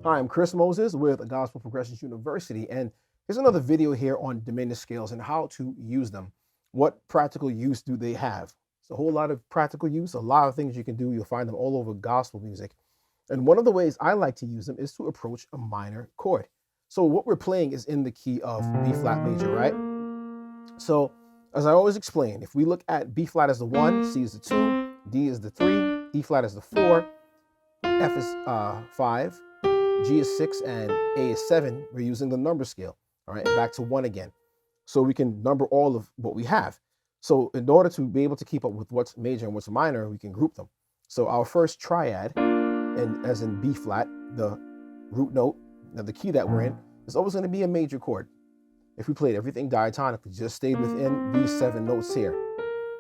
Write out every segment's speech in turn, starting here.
Hi, I'm Chris Moses with Gospel Progressions University, and here's another video here on diminished scales and how to use them. What practical use do they have? It's a whole lot of practical use, a lot of things you can do. You'll find them all over gospel music. And one of the ways I like to use them is to approach a minor chord. So what we're playing is in the key of B flat major, right? So as I always explain, if we look at B flat as the 1, C is the 2, D is the 3, E flat is the 4, F is 5, G is 6, and A is 7, we're using the number scale, all right, back to 1 again. So we can number all of what we have. So in order to be able to keep up with what's major and what's minor, we can group them. So our first triad, and as in B flat, the root note, the key that we're in, is always going to be a major chord. If we played everything diatonically, just stayed within these 7 notes here.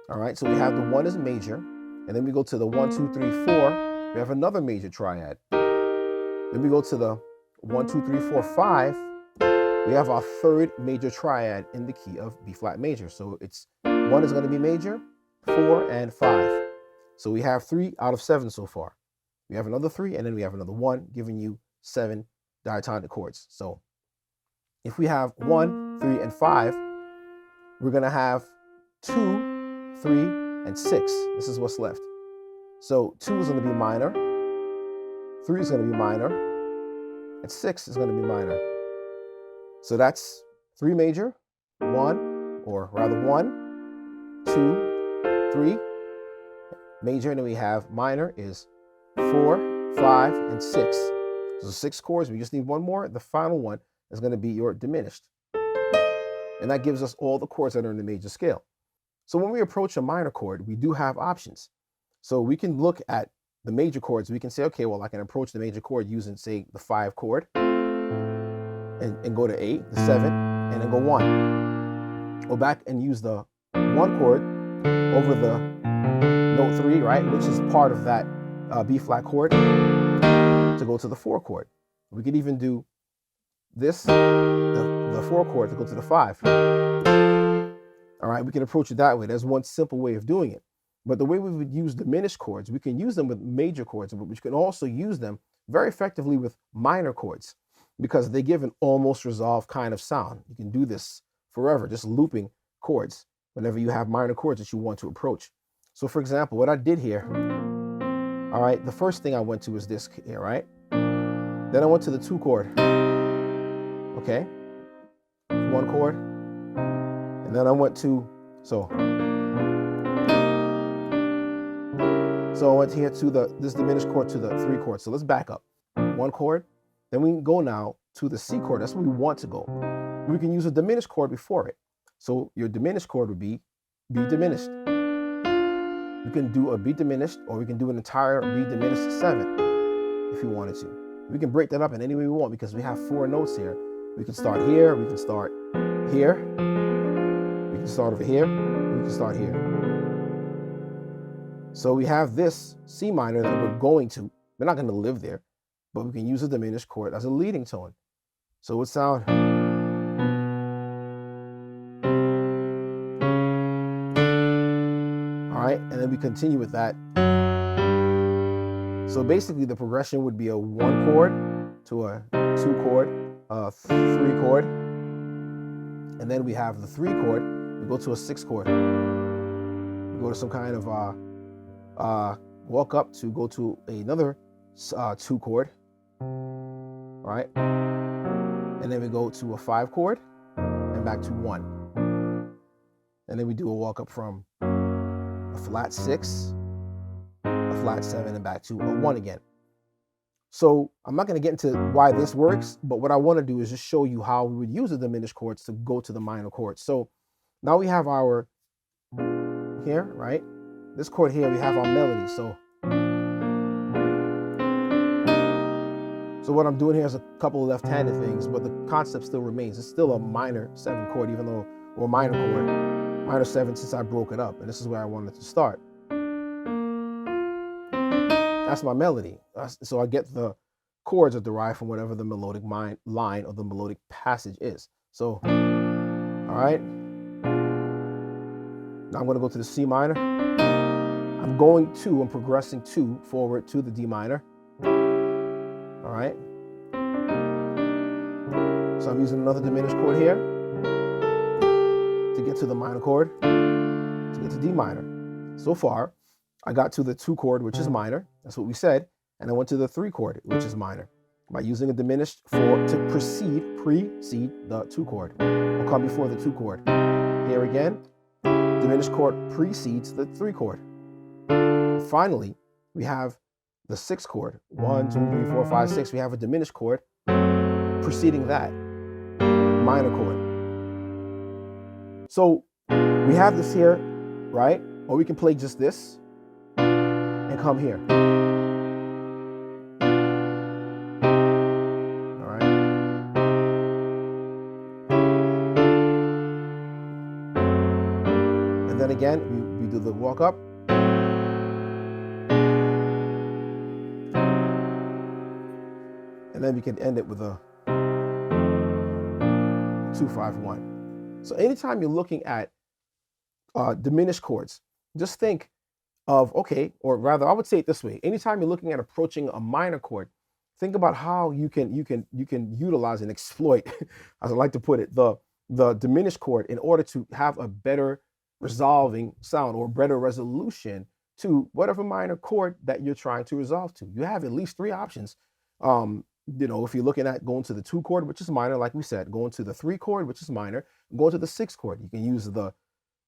All right, so we have the 1 is major, and then we go to the 1, 2, 3, 4, we have another major triad. Then we go to the 1, 2, 3, 4, 5. We have our third major triad in the key of B flat major. So it's 1 is going to be major, 4, and 5. So we have 3 out of 7 so far. We have another 3, and then we have another 1, giving you 7 diatonic chords. So if we have 1, 3, and 5, we're going to have 2, 3, and 6. This is what's left. So 2 is going to be minor. 3 is going to be minor, and 6 is going to be minor. So that's 3 major, 1, or rather 1, 2, 3, major, and then we have minor is 4, 5, and 6. So 6 chords, we just need 1 more. The final one is going to be your diminished. And that gives us all the chords that are in the major scale. So when we approach a minor chord, we do have options. So we can look at the major chords. We can say, okay, well, I can approach the major chord using, say, the 5 chord and go to 8, the 7, and then go 1. Go back and use the 1 chord over the note 3, right, which is part of that B flat chord, to go to the 4 chord. We could even do this, the 4 chord, to go to the 5. All right, we can approach it that way. There's one simple way of doing it. But the way we would use diminished chords, we can use them with major chords, but we can also use them very effectively with minor chords because they give an almost resolved kind of sound. You can do this forever, just looping chords whenever you have minor chords that you want to approach. So for example, what I did here, all right, the first thing I went to was this here, right? Then I went to the 2 chord, okay? 1 chord, and then I went to, so I went here to this diminished chord to the 3 chord. So let's back up. 1 chord, then we can go now to the C chord. That's where we want to go. We can use a diminished chord before it. So your diminished chord would be B diminished. We can do a B diminished, or we can do an entire B diminished 7 if you wanted to. We can break that up in any way we want because we have 4 notes here. We can start here, we can start here, we can start over here, we can start here. So we have this C minor that we're going to. We're not going to live there, but we can use a diminished chord as a leading tone. So it would sound. All right, and then we continue with that. So basically the progression would be a 1 chord to a 2 chord, a 3 chord, and then we have the 3 chord, we go to a 6 chord. We go to some kind of walk up to go to another 2 chord, right? And then we go to a 5 chord and back to 1. And then we do a walk up from a flat 6, a flat 7, and back to a 1 again. So I'm not going to get into why this works, but what I want to do is just show you how we would use the diminished chords to go to the minor chords. So now we have our here, right? This chord here, we have our melody. So what I'm doing here is a couple of left-handed things, but the concept still remains. It's still a minor 7 chord, even though, or minor chord, minor 7 since I broke it up. And this is where I wanted to start. That's my melody. So I get the chords are derived from whatever the melodic line or the melodic passage is. So, all right. Now I'm going to go to the C minor. I'm progressing 2 forward to the D minor. All right. So I'm using another diminished chord here to get to the minor chord, to get to D minor. So far, I got to the 2 chord, which is minor. That's what we said. And I went to the 3 chord, which is minor, by using a diminished to precede the 2 chord, or come before the 2 chord. Here again, diminished chord precedes the 3 chord. Finally, we have the 6 chord. 1, 2, 3, 4, 5, 6. We have a diminished chord preceding that minor chord. So we have this here, right? Or we can play just this and come here. All right. And then again, we do the walk up. And then we can end it with a 2-5-1. So anytime you're looking at diminished chords, just think of, okay, or rather I would say it this way. Anytime you're looking at approaching a minor chord, think about how you can utilize and exploit, as I like to put it, the diminished chord in order to have a better resolving sound or better resolution to whatever minor chord that you're trying to resolve to. You have at least 3 options. If you're looking at going to the 2 chord, which is minor, like we said, going to the 3 chord, which is minor, going to the 6 chord, you can use the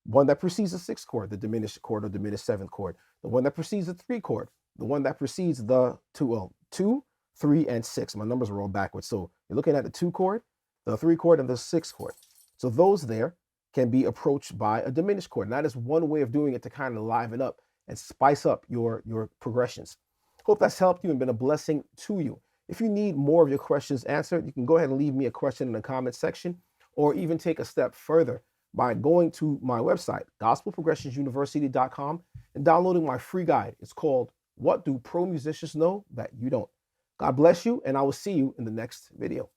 one that precedes the 6th chord, the diminished chord or diminished 7th chord, the one that precedes the 3 chord, the one that precedes the 2, 3, and 6. My numbers are all backwards. So you're looking at the 2 chord, the 3 chord, and the 6 chord. So those there can be approached by a diminished chord. And that is one way of doing it to kind of liven up and spice up your progressions. Hope that's helped you and been a blessing to you. If you need more of your questions answered, you can go ahead and leave me a question in the comment section, or even take a step further by going to my website, gospelprogressionsuniversity.com, and downloading my free guide. It's called What Do Pro Musicians Know That You Don't? God bless you, and I will see you in the next video.